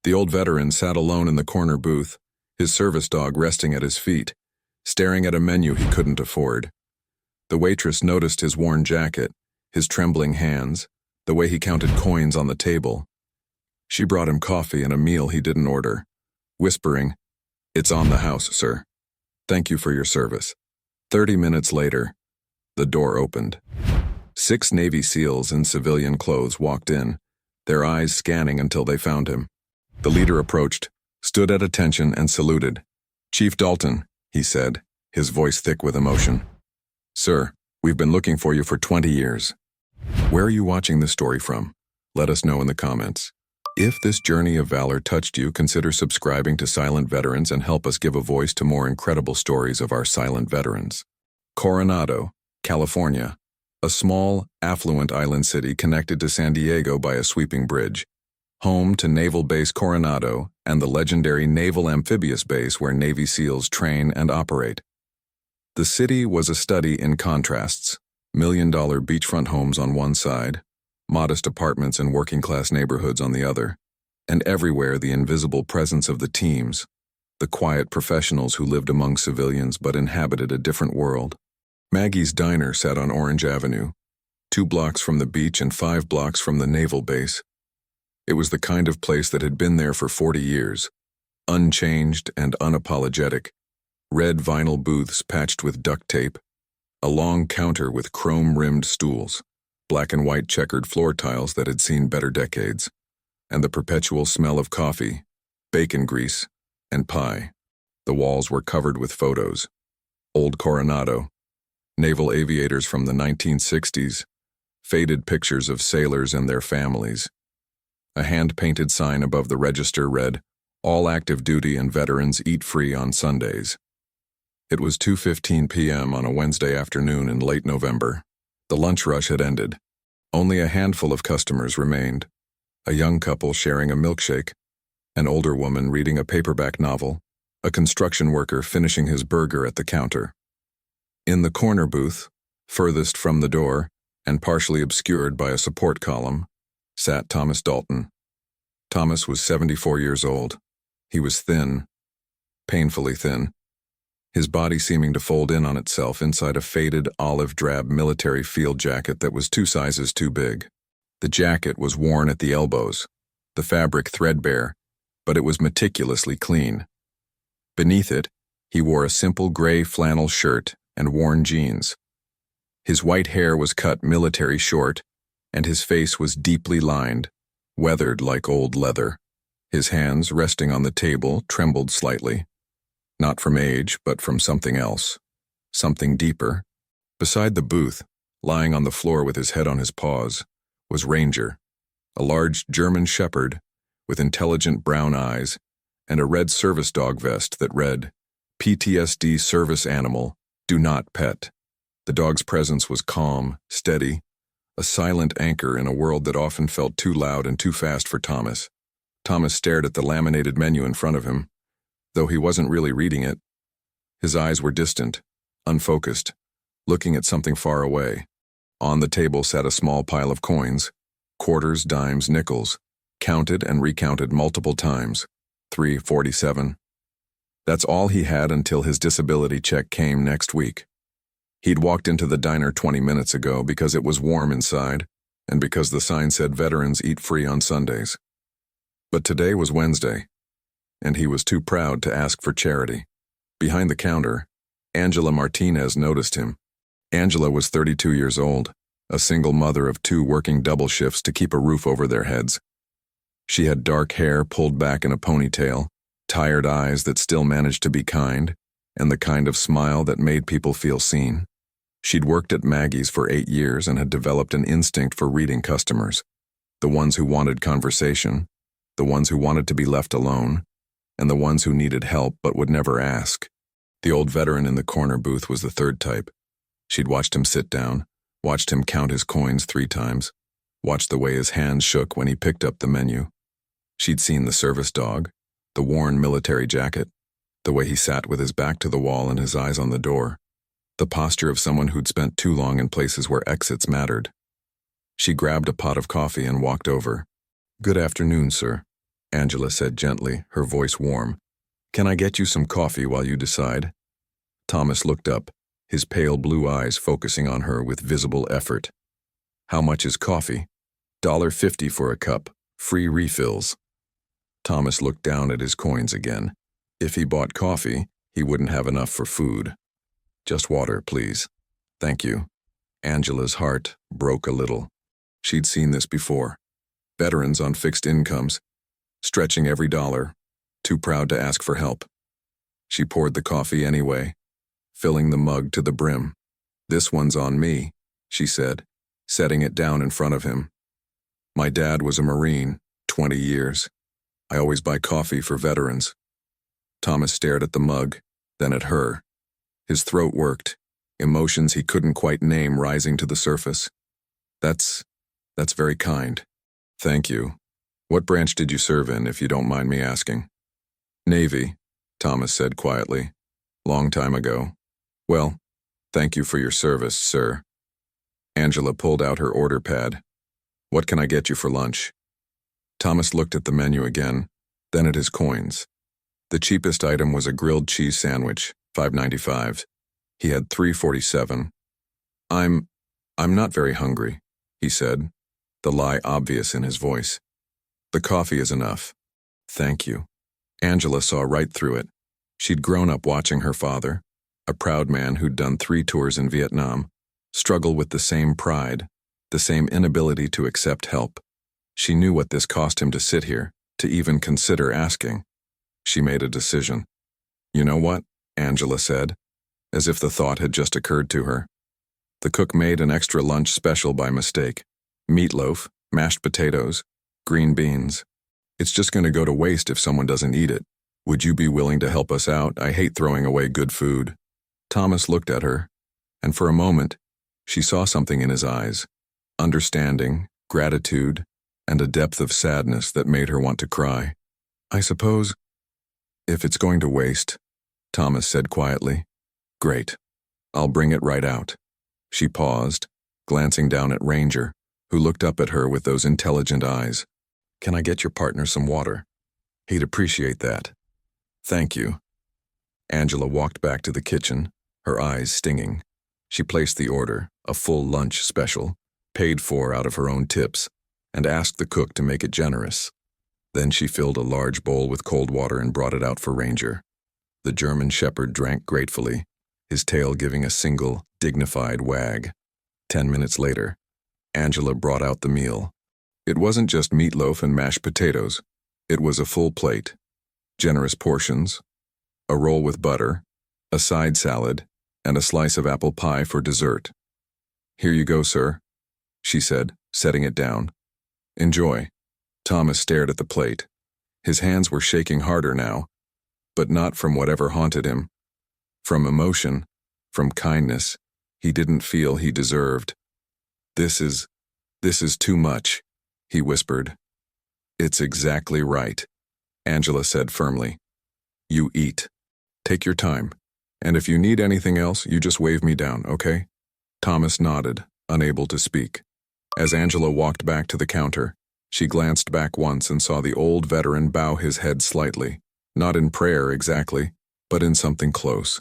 The old veteran sat alone in the corner booth, his service dog resting at his feet, staring at a menu he couldn't afford. The waitress noticed his worn jacket, his trembling hands, the way he counted coins on the table. She brought him coffee and a meal he didn't order, whispering, "It's on the house, sir. Thank you for your service." 30 minutes later, the door opened. 6 Navy SEALs in civilian clothes walked in, their eyes scanning until they found him. The leader approached, stood at attention, and saluted. "Chief Dalton," he said, his voice thick with emotion. "Sir, we've been looking for you for 20 years. Where are you watching this story from? Let us know in the comments. If this journey of valor touched you, consider subscribing to Silent Veterans and help us give a voice to more incredible stories of our silent veterans. Coronado, California, a small, affluent island city connected to San Diego by a sweeping bridge. Home to Naval Base Coronado and the legendary Naval Amphibious Base where Navy SEALs train and operate. The city was a study in contrasts: million-dollar beachfront homes on one side, modest apartments in working-class neighborhoods on the other, and everywhere the invisible presence of the teams, the quiet professionals who lived among civilians but inhabited a different world. Maggie's Diner sat on Orange Avenue, 2 blocks from the beach and 5 blocks from the naval base. It was the kind of place that had been there for 40 years, unchanged and unapologetic. Red vinyl booths patched with duct tape, a long counter with chrome-rimmed stools, black and white checkered floor tiles that had seen better decades, and the perpetual smell of coffee, bacon grease, and pie. The walls were covered with photos. Old Coronado, naval aviators from the 1960s, faded pictures of sailors and their families. A hand-painted sign above the register read, "All active duty and veterans eat free on Sundays." It was 2:15 p.m. on a Wednesday afternoon in late November. The lunch rush had ended. Only a handful of customers remained. A young couple sharing a milkshake, an older woman reading a paperback novel, a construction worker finishing his burger at the counter. In the corner booth, furthest from the door, and partially obscured by a support column, sat Thomas Dalton. Thomas was 74 years old. He was thin, painfully thin, his body seeming to fold in on itself inside a faded olive-drab military field jacket that was 2 sizes too big. The jacket was worn at the elbows, the fabric threadbare, but it was meticulously clean. Beneath it, he wore a simple gray flannel shirt and worn jeans. His white hair was cut military short, and his face was deeply lined, weathered like old leather. His hands, resting on the table, trembled slightly. Not from age, but from something else. Something deeper. Beside the booth, lying on the floor with his head on his paws, was Ranger, a large German shepherd with intelligent brown eyes and a red service dog vest that read, "PTSD service animal, do not pet." The dog's presence was calm, steady, a silent anchor in a world that often felt too loud and too fast for Thomas. Thomas stared at the laminated menu in front of him, though he wasn't really reading it. His eyes were distant, unfocused, looking at something far away. On the table sat a small pile of coins, quarters, dimes, nickels, counted and recounted multiple times. 347. That's all he had until his disability check came next week. He'd walked into the diner 20 minutes ago because it was warm inside, and because the sign said veterans eat free on Sundays. But today was Wednesday, and he was too proud to ask for charity. Behind the counter, Angela Martinez noticed him. Angela was 32 years old, a single mother of 2 working double shifts to keep a roof over their heads. She had dark hair pulled back in a ponytail, tired eyes that still managed to be kind, and the kind of smile that made people feel seen. She'd worked at Maggie's for 8 years and had developed an instinct for reading customers, the ones who wanted conversation, the ones who wanted to be left alone, and the ones who needed help but would never ask. The old veteran in the corner booth was the third type. She'd watched him sit down, watched him count his coins 3 times, watched the way his hands shook when he picked up the menu. She'd seen the service dog, the worn military jacket, the way he sat with his back to the wall and his eyes on the door, the posture of someone who'd spent too long in places where exits mattered. She grabbed a pot of coffee and walked over. "Good afternoon, sir." Angela said gently, her voice warm. Can I get you some coffee while you decide? Thomas looked up, his pale blue eyes focusing on her with visible effort. How much is coffee? $1.50 for a cup, free refills. Thomas looked down at his coins again. If he bought coffee, he wouldn't have enough for food. Just water, please. Thank you. Angela's heart broke a little. She'd seen this before. Veterans on fixed incomes, stretching every dollar, too proud to ask for help. She poured the coffee anyway, filling the mug to the brim. This one's on me, she said, setting it down in front of him. My dad was a Marine, 20 years. I always buy coffee for veterans. Thomas stared at the mug, then at her. His throat worked, emotions he couldn't quite name rising to the surface. That's very kind. Thank you. What branch did you serve in, if you don't mind me asking? Navy, Thomas said quietly. Long time ago. Well, thank you for your service, sir. Angela pulled out her order pad. What can I get you for lunch? Thomas looked at the menu again, then at his coins. The cheapest item was a grilled cheese sandwich, $5.95. He had $3.47. I'm not very hungry, he said, the lie obvious in his voice. The coffee is enough. Thank you. Angela saw right through it. She'd grown up watching her father, a proud man who'd done 3 tours in Vietnam, struggle with the same pride, the same inability to accept help. She knew what this cost him to sit here, to even consider asking. She made a decision. You know what? Angela said, as if the thought had just occurred to her. The cook made an extra lunch special by mistake. Meatloaf, mashed potatoes, green beans. It's just going to go to waste if someone doesn't eat it. Would you be willing to help us out? I hate throwing away good food. Thomas looked at her, and for a moment, she saw something in his eyes. Understanding, gratitude, and a depth of sadness that made her want to cry. I suppose, if it's going to waste, Thomas said quietly. Great. I'll bring it right out. She paused, glancing down at Ranger, who looked up at her with those intelligent eyes. Can I get your partner some water? He'd appreciate that. Thank you. Angela walked back to the kitchen, her eyes stinging. She placed the order, a full lunch special, paid for out of her own tips, and asked the cook to make it generous. Then she filled a large bowl with cold water and brought it out for Ranger. The German shepherd drank gratefully, his tail giving a single, dignified wag. 10 minutes later, Angela brought out the meal. It wasn't just meatloaf and mashed potatoes. It was a full plate, generous portions, a roll with butter, a side salad, and a slice of apple pie for dessert. Here you go, sir, she said, setting it down. Enjoy. Thomas stared at the plate. His hands were shaking harder now, but not from whatever haunted him. From emotion, from kindness, he didn't feel he deserved. This is too much, he whispered. It's exactly right, Angela said firmly. You eat. Take your time, and if you need anything else, you just wave me down, okay? Thomas nodded, unable to speak. As Angela walked back to the counter, she glanced back once and saw the old veteran bow his head slightly, not in prayer exactly, but in something close.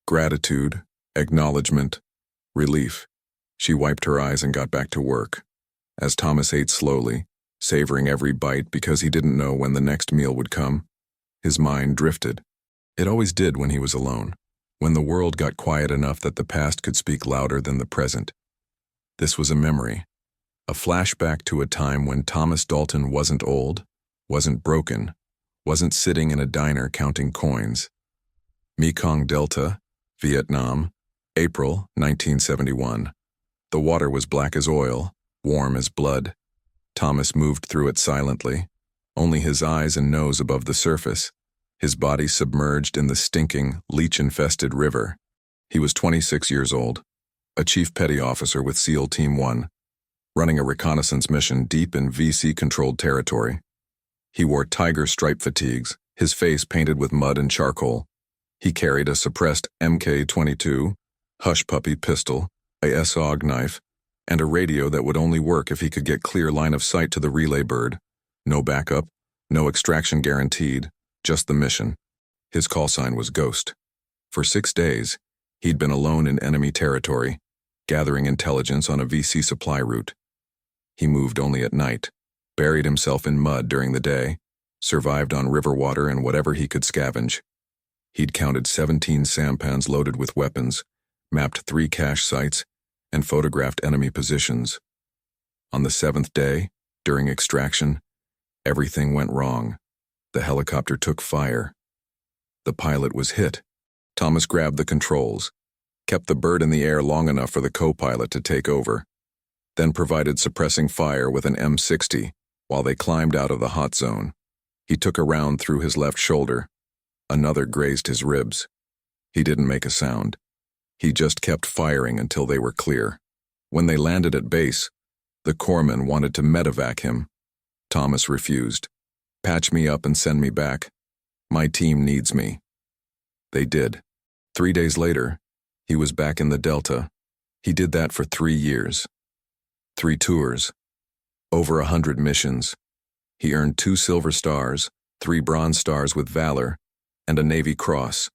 Gratitude, acknowledgement, relief. She wiped her eyes and got back to work. As Thomas ate slowly, savoring every bite because he didn't know when the next meal would come, his mind drifted. It always did when he was alone, when the world got quiet enough that the past could speak louder than the present. This was a memory, a flashback to a time when Thomas Dalton wasn't old, wasn't broken, wasn't sitting in a diner counting coins. Mekong Delta, Vietnam, April 1971. The water was black as oil, warm as blood. Thomas moved through it silently, only his eyes and nose above the surface, his body submerged in the stinking, leech-infested river. He was 26 years old, a chief petty officer with SEAL Team 1, running a reconnaissance mission deep in VC-controlled territory. He wore tiger stripe fatigues, his face painted with mud and charcoal. He carried a suppressed MK-22, hush puppy pistol, a SOG knife, and a radio that would only work if he could get clear line of sight to the relay bird. No backup, No extraction guaranteed, just the mission. His call sign was Ghost. For 6 days, he'd been alone in enemy territory, gathering intelligence on a VC supply route. He moved only at night, buried himself in mud during the day, survived on river water and whatever he could scavenge. He'd counted 17 sampans loaded with weapons, mapped 3 cache sites, and photographed enemy positions. On the 7th day, during extraction, everything went wrong. The helicopter took fire. The pilot was hit. Thomas grabbed the controls, kept the bird in the air long enough for the co-pilot to take over, then provided suppressing fire with an M60 while they climbed out of the hot zone. He took a round through his left shoulder. Another grazed his ribs. He didn't make a sound. He just kept firing until they were clear. When they landed at base, the corpsman wanted to medevac him. Thomas refused. "Patch me up and send me back. My team needs me." They did. 3 days later, he was back in the Delta. He did that for 3 years. 3 tours. Over 100 missions. He earned 2 Silver Stars, 3 Bronze Stars with Valor, and a Navy Cross.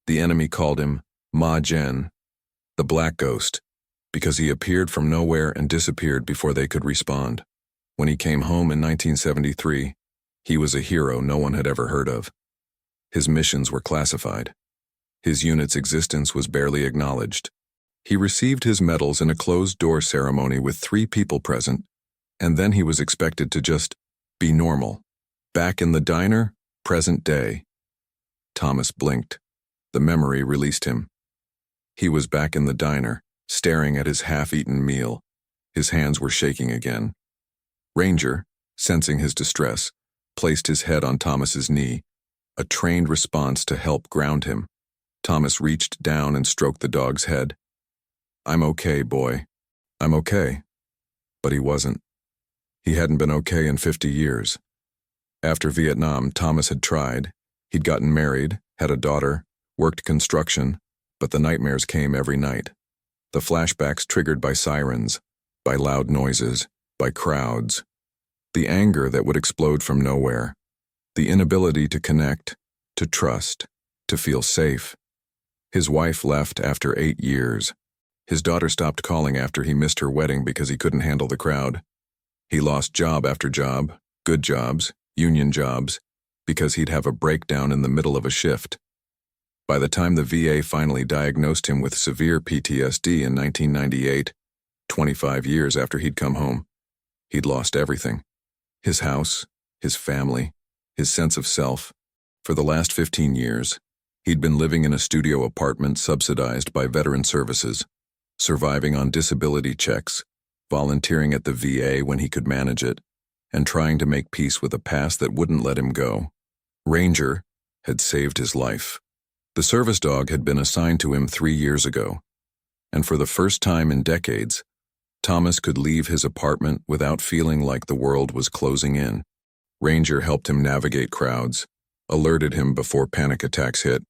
The enemy called him Ma Gen, the Black Ghost, because he appeared from nowhere and disappeared before they could respond. When he came home in 1973, he was a hero no one had ever heard of. His missions were classified. His unit's existence was barely acknowledged. He received his medals in a closed-door ceremony with 3 people present, and then he was expected to just be normal. Back in the diner, present day. Thomas blinked. The memory released him. He was back in the diner, staring at his half-eaten meal. His hands were shaking again. Ranger, sensing his distress, placed his head on Thomas's knee, a trained response to help ground him. Thomas reached down and stroked the dog's head. "I'm okay, boy. I'm okay." But he wasn't. He hadn't been okay in 50 years. After Vietnam, Thomas had tried. He'd gotten married, had a daughter, worked construction, but the nightmares came every night. The flashbacks triggered by sirens, by loud noises, by crowds. The anger that would explode from nowhere. The inability to connect, to trust, to feel safe. His wife left after 8 years. His daughter stopped calling after he missed her wedding because he couldn't handle the crowd. He lost job after job, good jobs, union jobs, because he'd have a breakdown in the middle of a shift. By the time the VA finally diagnosed him with severe PTSD in 1998, 25 years after he'd come home, he'd lost everything. His house, his family, his sense of self. For the last 15 years, he'd been living in a studio apartment subsidized by Veteran Services, surviving on disability checks, volunteering at the VA when he could manage it, and trying to make peace with a past that wouldn't let him go. Ranger had saved his life. The service dog had been assigned to him 3 years ago, and for the first time in decades, Thomas could leave his apartment without feeling like the world was closing in. Ranger helped him navigate crowds, alerted him before panic attacks hit,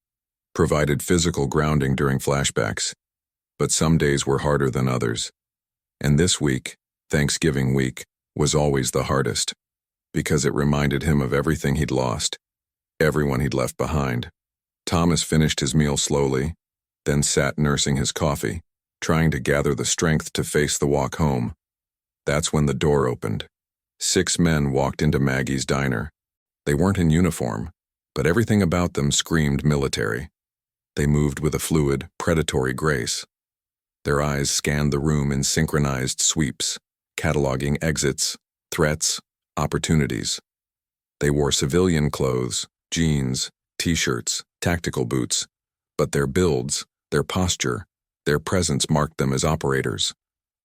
provided physical grounding during flashbacks. But some days were harder than others. And this week, Thanksgiving week, was always the hardest, because it reminded him of everything he'd lost, everyone he'd left behind. Thomas finished his meal slowly, then sat nursing his coffee, trying to gather the strength to face the walk home. That's when the door opened. 6 men walked into Maggie's diner. They weren't in uniform, but everything about them screamed military. They moved with a fluid, predatory grace. Their eyes scanned the room in synchronized sweeps, cataloging exits, threats, opportunities. They wore civilian clothes, jeans, t-shirts, tactical boots, but their builds, their posture, their presence marked them as operators.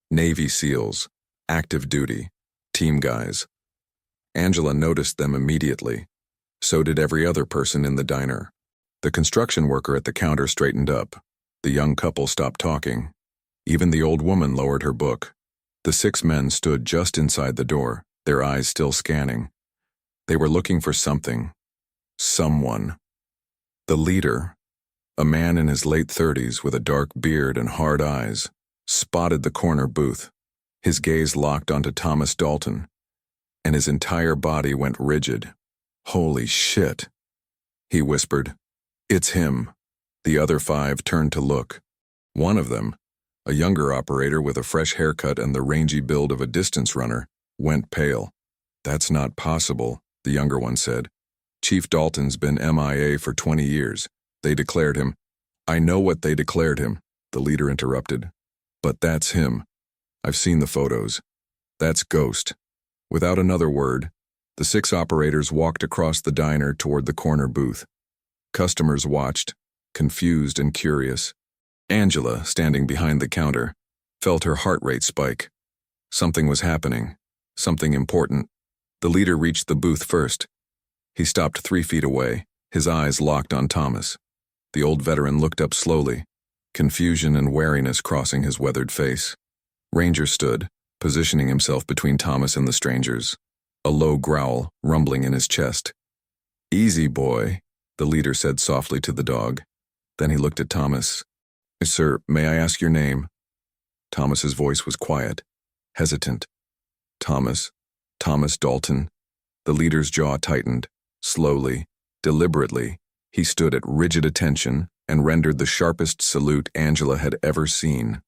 Navy SEALs, active duty, team guys. Angela noticed them immediately. So did every other person in the diner. The construction worker at the counter straightened up. The young couple stopped talking. Even the old woman lowered her book. The 6 men stood just inside the door, their eyes still scanning. They were looking for something. Someone. The leader, a man in his late 30s with a dark beard and hard eyes, spotted the corner booth. His gaze locked onto Thomas Dalton, and his entire body went rigid. Holy shit, he whispered. It's him. The other 5 turned to look. One of them, a younger operator with a fresh haircut and the rangy build of a distance runner, went pale. That's not possible, the younger one said. Chief Dalton's been MIA for 20 years. They declared him. I know what they declared him, the leader interrupted. But that's him. I've seen the photos. That's Ghost. Without another word, the 6 operators walked across the diner toward the corner booth. Customers watched, confused and curious. Angela, standing behind the counter, felt her heart rate spike. Something was happening. Something important. The leader reached the booth first. He stopped 3 feet away, his eyes locked on Thomas. The old veteran looked up slowly, confusion and wariness crossing his weathered face. Ranger stood, positioning himself between Thomas and the strangers, a low growl rumbling in his chest. Easy, boy, the leader said softly to the dog. Then he looked at Thomas. Sir, may I ask your name? Thomas's voice was quiet, hesitant. Thomas Dalton. The leader's jaw tightened. Slowly, deliberately, he stood at rigid attention and rendered the sharpest salute Angela had ever seen.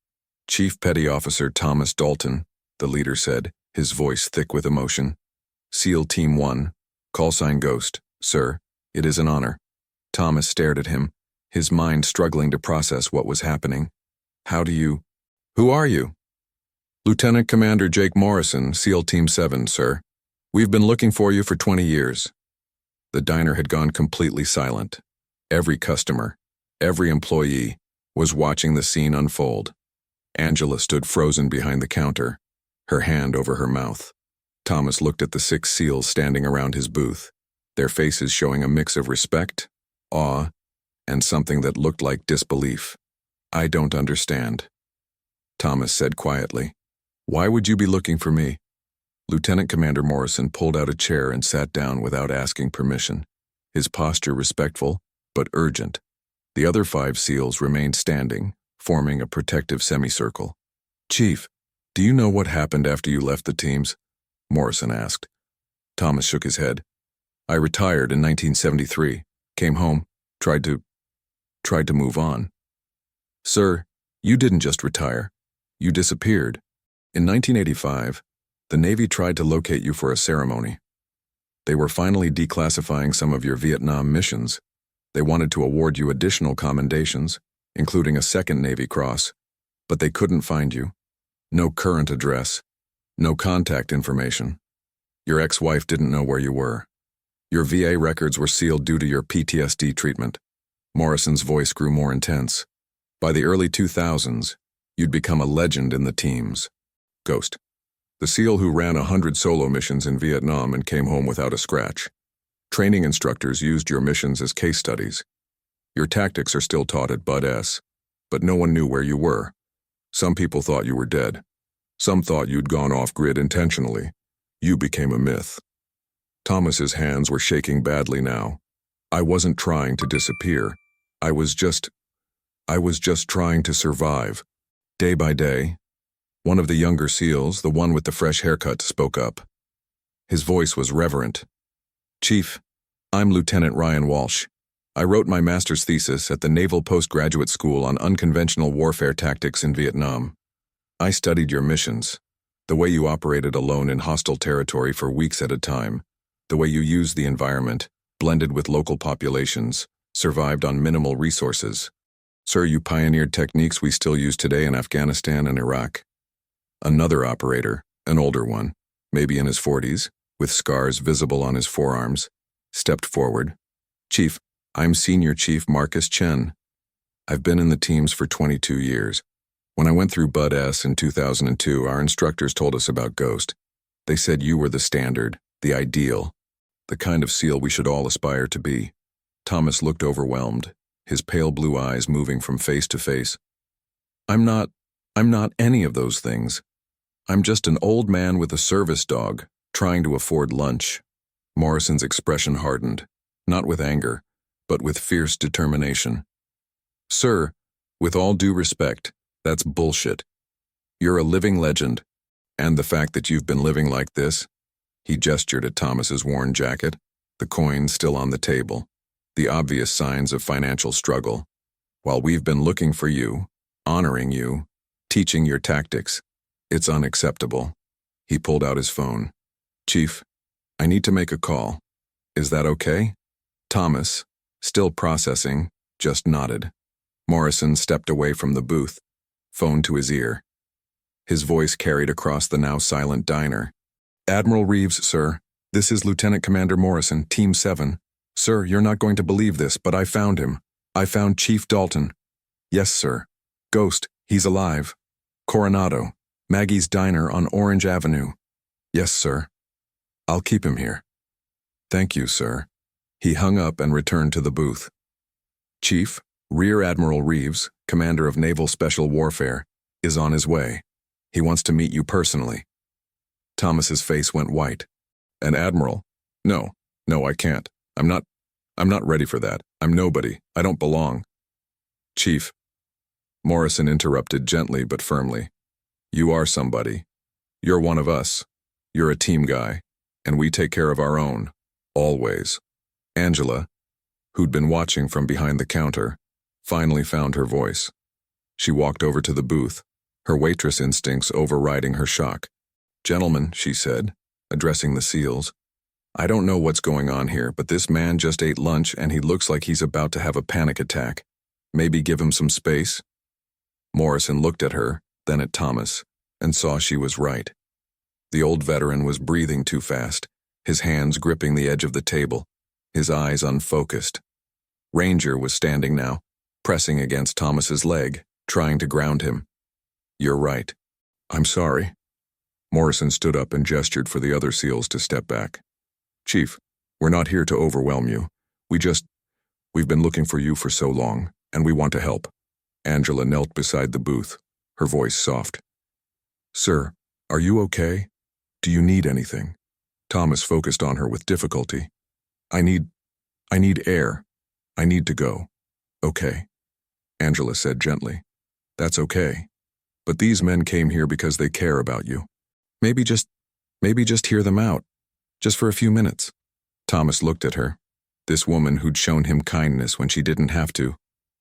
Chief Petty Officer Thomas Dalton, the leader said, his voice thick with emotion. SEAL Team 1, call sign Ghost. Sir, it is an honor. Thomas stared at him, his mind struggling to process what was happening. Who are you? Lieutenant Commander Jake Morrison, SEAL Team 7, sir. We've been looking for you for 20 years. The diner had gone completely silent. Every customer, every employee, was watching the scene unfold. Angela stood frozen behind the counter, her hand over her mouth. Thomas looked at the 6 SEALs standing around his booth, their faces showing a mix of respect, awe, and something that looked like disbelief. I don't understand, Thomas said quietly. Why would you be looking for me? Lieutenant Commander Morrison pulled out a chair and sat down without asking permission, his posture respectful but urgent. The other 5 SEALs remained standing, forming a protective semicircle. Chief, do you know what happened after you left the teams? Morrison asked. Thomas shook his head. I retired in 1973, came home, tried to move on. Sir, you didn't just retire. You disappeared. In 1985, the Navy tried to locate you for a ceremony. They were finally declassifying some of your Vietnam missions. They wanted to award you additional commendations, including a 2nd Navy Cross, but they couldn't find you. No current address, no contact information. Your ex-wife didn't know where you were. Your VA records were sealed due to your PTSD treatment. Morrison's voice grew more intense. By the early 2000s, you'd become a legend in the teams. Ghost, the SEAL who ran 100 solo missions in Vietnam and came home without a scratch. Training instructors used your missions as case studies. Your tactics are still taught at Bud S, but no one knew where you were. Some people thought you were dead. Some thought you'd gone off-grid intentionally. You became a myth. Thomas's hands were shaking badly now. I wasn't trying to disappear. I was just trying to survive. Day by day, one of the younger SEALs, the one with the fresh haircut, spoke up. His voice was reverent. Chief, I'm Lieutenant Ryan Walsh. I wrote my master's thesis at the Naval Postgraduate School on unconventional warfare tactics in Vietnam. I studied your missions, the way you operated alone in hostile territory for weeks at a time, the way you used the environment, blended with local populations, survived on minimal resources. Sir, you pioneered techniques we still use today in Afghanistan and Iraq. Another operator, an older one, maybe in his 40s, with scars visible on his forearms, stepped forward. Chief, I'm Senior Chief Marcus Chen. I've been in the teams for 22 years. When I went through Bud S in 2002, our instructors told us about Ghost. They said you were the standard, the ideal, the kind of SEAL we should all aspire to be. Thomas looked overwhelmed, his pale blue eyes moving from face to face. I'm not any of those things. I'm just an old man with a service dog, trying to afford lunch. Morrison's expression hardened, not with anger, but with fierce determination. Sir, with all due respect, that's bullshit. You're a living legend, and the fact that you've been living like this, he gestured at Thomas's worn jacket, the coin still on the table, the obvious signs of financial struggle. While we've been looking for you, honoring you, teaching your tactics, it's unacceptable. He pulled out his phone. Chief, I need to make a call. Is that okay? Thomas, still processing, just nodded. Morrison stepped away from the booth, phone to his ear. His voice carried across the now silent diner. Admiral Reeves, sir. This is Lieutenant Commander Morrison, Team 7. Sir, you're not going to believe this, but I found him. I found Chief Dalton. Yes, sir. Ghost, he's alive. Coronado, Maggie's Diner on Orange Avenue. Yes, sir. I'll keep him here. Thank you, sir. He hung up and returned to the booth. Chief, Rear Admiral Reeves, Commander of Naval Special Warfare, is on his way. He wants to meet you personally. Thomas's face went white. An admiral? No, I can't. I'm not ready for that. I'm nobody. I don't belong. Chief. Morrison interrupted gently but firmly. You are somebody. You're one of us. You're a team guy, and we take care of our own. Always. Angela, who'd been watching from behind the counter, finally found her voice. She walked over to the booth, her waitress instincts overriding her shock. Gentlemen, she said, addressing the SEALs, I don't know what's going on here, but this man just ate lunch and he looks like he's about to have a panic attack. Maybe give him some space? Morrison looked at her, then at Thomas, and saw she was right. The old veteran was breathing too fast, his hands gripping the edge of the table, his eyes unfocused. Ranger was standing now, pressing against Thomas's leg, trying to ground him. You're right. I'm sorry. Morrison stood up and gestured for the other SEALs to step back. Chief, we're not here to overwhelm you. We've been looking for you for so long, and we want to help. Angela knelt beside the booth, her voice soft. Sir, are you okay? Do you need anything? Thomas focused on her with difficulty. I need air. I need to go. Okay. Angela said gently. That's okay. But these men came here because they care about you. Maybe just hear them out. Just for a few minutes. Thomas looked at her. This woman who'd shown him kindness when she didn't have to,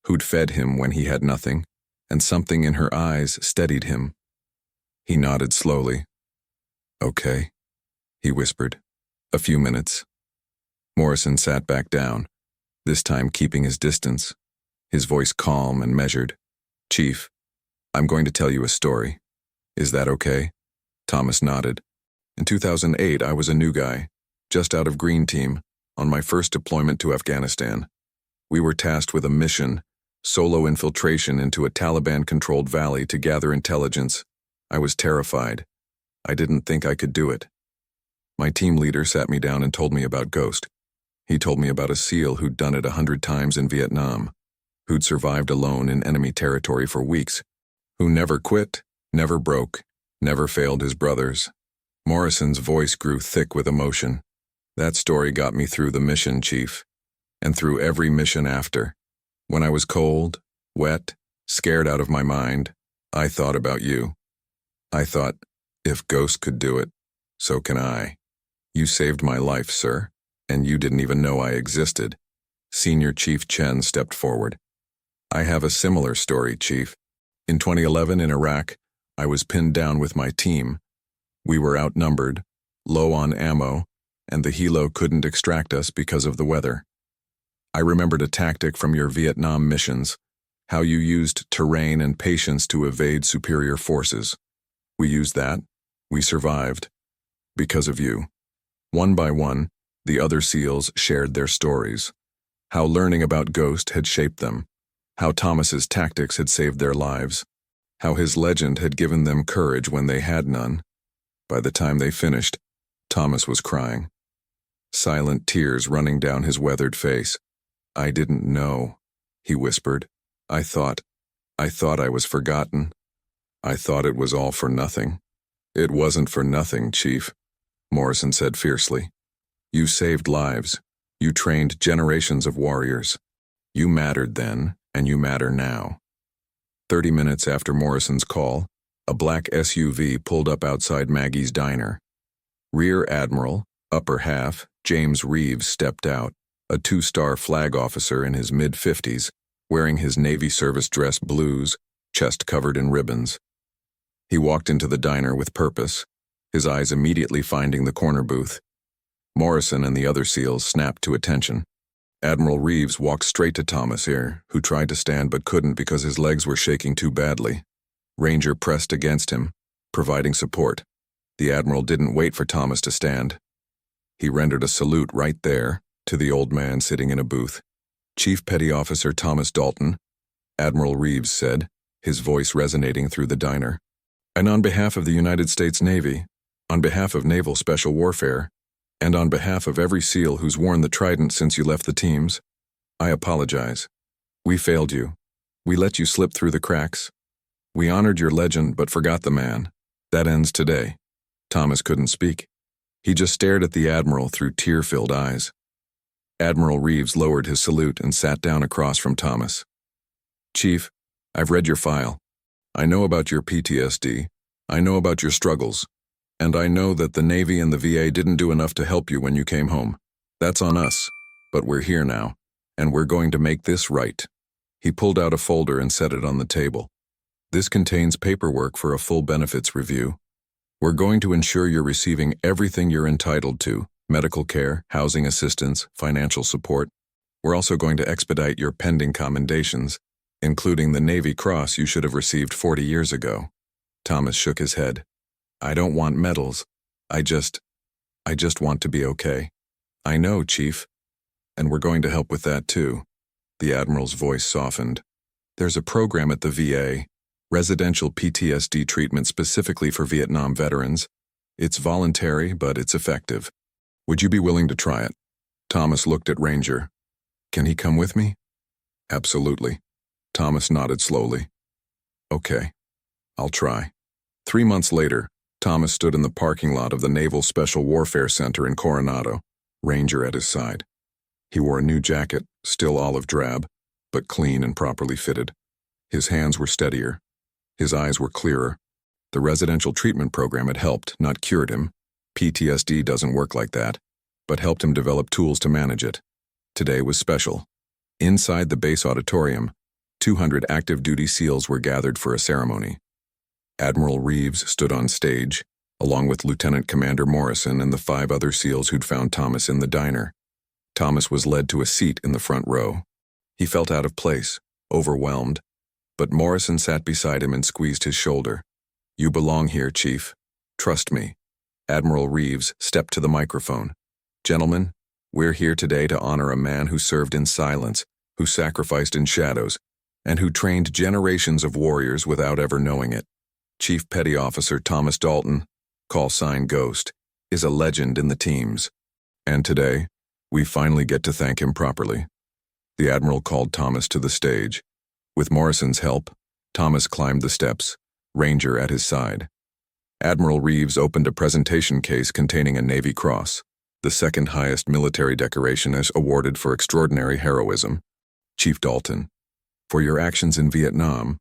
who'd fed him when he had nothing, and something in her eyes steadied him. He nodded slowly. Okay, he whispered. A few minutes. Morrison sat back down, this time keeping his distance, his voice calm and measured. Chief, I'm going to tell you a story. Is that okay? Thomas nodded. In 2008, I was a new guy, just out of Green Team, on my first deployment to Afghanistan. We were tasked with a mission, solo infiltration into a Taliban-controlled valley to gather intelligence. I was terrified. I didn't think I could do it. My team leader sat me down and told me about Ghost. He told me about a SEAL who'd done it 100 times in Vietnam, who'd survived alone in enemy territory for weeks, who never quit, never broke, never failed his brothers. Morrison's voice grew thick with emotion. That story got me through the mission, Chief, and through every mission after. When I was cold, wet, scared out of my mind, I thought about you. I thought, if Ghost could do it, so can I. You saved my life, sir, and you didn't even know I existed. Senior Chief Chen stepped forward. I have a similar story, Chief. In 2011 in Iraq, I was pinned down with my team. We were outnumbered, low on ammo, and the helo couldn't extract us because of the weather. I remembered a tactic from your Vietnam missions, how you used terrain and patience to evade superior forces. We used that. We survived. Because of you. One by one, the other SEALs shared their stories. How learning about Ghost had shaped them. How Thomas's tactics had saved their lives. How his legend had given them courage when they had none. By the time they finished, Thomas was crying. Silent tears running down his weathered face. I didn't know, he whispered. I thought I was forgotten. I thought it was all for nothing. It wasn't for nothing, Chief, Morrison said fiercely. You saved lives. You trained generations of warriors. You mattered then, and you matter now. 30 minutes after Morrison's call, a black SUV pulled up outside Maggie's Diner. Rear Admiral, upper half, James Reeves stepped out, a two-star flag officer in his mid-50s, wearing his Navy service dress blues, chest covered in ribbons. He walked into the diner with purpose, his eyes immediately finding the corner booth. Morrison and the other SEALs snapped to attention. Admiral Reeves walked straight to Thomas here, who tried to stand but couldn't because his legs were shaking too badly. Ranger pressed against him, providing support. The Admiral didn't wait for Thomas to stand. He rendered a salute right there to the old man sitting in a booth. "Chief Petty Officer Thomas Dalton," Admiral Reeves said, his voice resonating through the diner. "And on behalf of the United States Navy, on behalf of Naval Special Warfare, and on behalf of every SEAL who's worn the trident since you left the teams, I apologize. We failed you. We let you slip through the cracks. We honored your legend but forgot the man. That ends today." Thomas couldn't speak. He just stared at the Admiral through tear-filled eyes. Admiral Reeves lowered his salute and sat down across from Thomas. "Chief, I've read your file. I know about your PTSD. I know about your struggles. And I know that the Navy and the VA didn't do enough to help you when you came home. That's on us, but we're here now, and we're going to make this right." He pulled out a folder and set it on the table. "This contains paperwork for a full benefits review. We're going to ensure you're receiving everything you're entitled to: medical care, housing assistance, financial support. We're also going to expedite your pending commendations, including the Navy Cross you should have received 40 years ago." Thomas shook his head. "I don't want medals. I just want to be okay." "I know, Chief. And we're going to help with that too." The Admiral's voice softened. "There's a program at the VA, residential PTSD treatment specifically for Vietnam veterans. It's voluntary, but it's effective. Would you be willing to try it?" Thomas looked at Ranger. "Can he come with me?" "Absolutely." Thomas nodded slowly. "Okay, I'll try." 3 months later, Thomas stood in the parking lot of the Naval Special Warfare Center in Coronado, Ranger at his side. He wore a new jacket, still olive drab, but clean and properly fitted. His hands were steadier. His eyes were clearer. The residential treatment program had helped, not cured him. PTSD doesn't work like that, but helped him develop tools to manage it. Today was special. Inside the base auditorium, 200 active duty SEALs were gathered for a ceremony. Admiral Reeves stood on stage, along with Lieutenant Commander Morrison and the 5 other SEALs who'd found Thomas in the diner. Thomas was led to a seat in the front row. He felt out of place, overwhelmed, but Morrison sat beside him and squeezed his shoulder. "You belong here, Chief. Trust me." Admiral Reeves stepped to the microphone. "Gentlemen, we're here today to honor a man who served in silence, who sacrificed in shadows, and who trained generations of warriors without ever knowing it. Chief Petty Officer Thomas Dalton, call sign Ghost, is a legend in the teams. And today, we finally get to thank him properly." The Admiral called Thomas to the stage. With Morrison's help, Thomas climbed the steps, Ranger at his side. Admiral Reeves opened a presentation case containing a Navy Cross, the second highest military decoration as awarded for extraordinary heroism. "Chief Dalton, for your actions in Vietnam,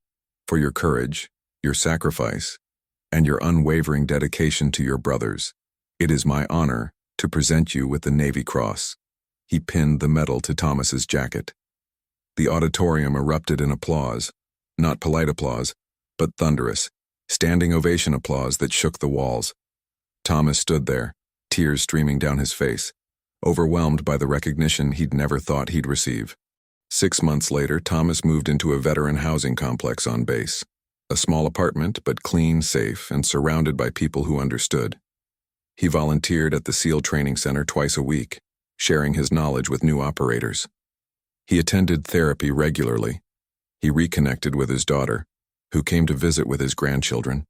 for your courage, your sacrifice, and your unwavering dedication to your brothers, it is my honor to present you with the Navy Cross." He pinned the medal to Thomas's jacket. The auditorium erupted in applause, not polite applause, but thunderous, standing ovation applause that shook the walls. Thomas stood there, tears streaming down his face, overwhelmed by the recognition he'd never thought he'd receive. 6 months later, Thomas moved into a veteran housing complex on base. A small apartment, but clean, safe, and surrounded by people who understood. He volunteered at the SEAL Training Center twice a week, sharing his knowledge with new operators. He attended therapy regularly. He reconnected with his daughter, who came to visit with his grandchildren.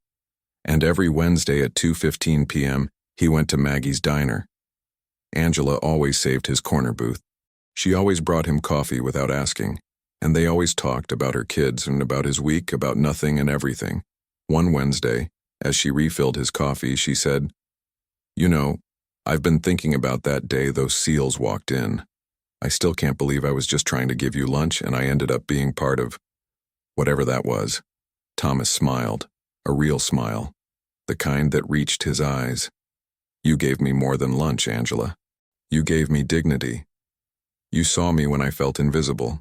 And every Wednesday at 2:15 p.m., he went to Maggie's diner. Angela always saved his corner booth. She always brought him coffee without asking, and they always talked about her kids and about his week, about nothing and everything. One Wednesday, as she refilled his coffee, she said, "You know, I've been thinking about that day those SEALs walked in. I still can't believe I was just trying to give you lunch and I ended up being part of whatever that was." Thomas smiled, a real smile, the kind that reached his eyes. "You gave me more than lunch, Angela." You gave me dignity. You saw me when I felt invisible.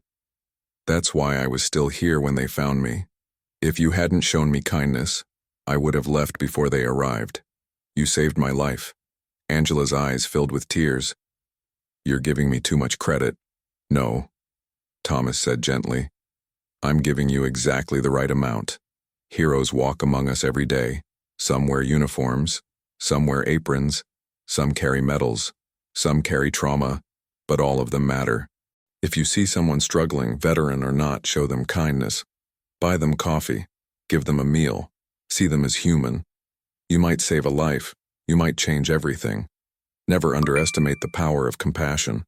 That's why I was still here when they found me. If you hadn't shown me kindness, I would have left before they arrived. You saved my life. Angela's eyes filled with tears. You're giving me too much credit. No, Thomas said gently. I'm giving you exactly the right amount. Heroes walk among us every day. Some wear uniforms, some wear aprons, some carry medals, some carry trauma, but all of them matter. If you see someone struggling, veteran or not, show them kindness. Buy them coffee. Give them a meal. See them as human. You might save a life. You might change everything. Never underestimate the power of compassion.